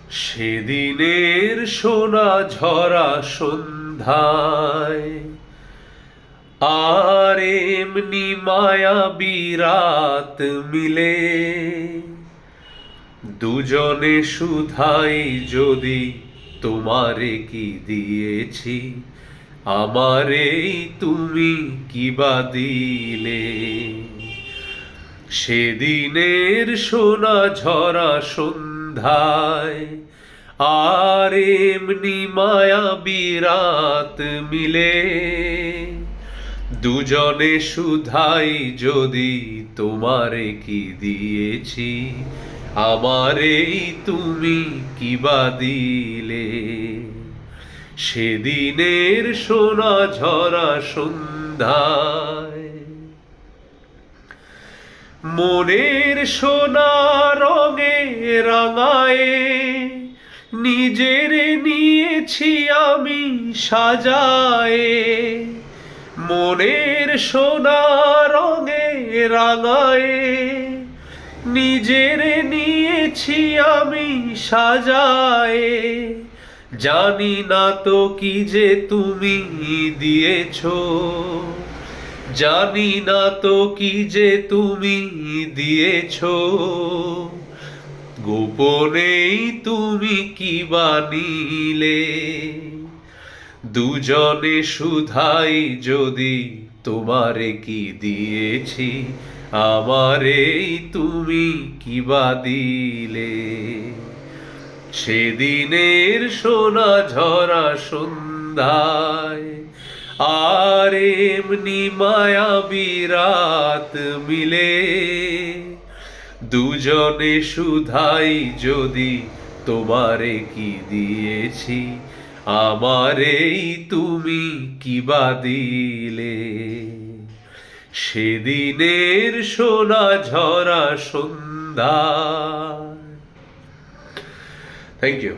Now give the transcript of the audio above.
সেদিনের সোনা ঝরা সন্ধ্যায় আর এমনি মায়াবী রাত মিলে দুজনে শুধাই যদি তোমারে কি দিয়েছি, আমারেই তুমি কি বা দিলে। সেদিনের সোনা ঝরা সন্ধ্যায় আর এমনি মায়াবী রাত মিলে দুজনে শুধাই যদি তোমারে কি দিয়েছি, আমারেই তুমি কি বা দিলে। সেদিনের সোনা ঝরা সন্ধ্যায় মনের সোনা রঙে রাঙায়ে নিজের নিয়েছি আমি সাজায়ে। মনের সোনা রঙে রাঙায়ে নিজের নিয়েছি আমি সাজায়ে। জানি না তো কি যে তুমি দিয়েছো, জানি না তো কি যে তুমি দিয়েছো, গোপনেই তুমি কি বানিলে। দুজনে শুধাই যদি তোমারে কি দিয়েছি, আমারেই তুমি কি বা দিলে। সেদিনের সোনা ঝরা সন্ধ্যায় আর এমনি মায়াবী রাত মিলে দুজনে শুধাই যদি তোমারে কি দিয়েছি, আমারেই তুমি কি বা দিলে। সেদিনের সোনা ঝরা সন্ধ্যা। Thank you.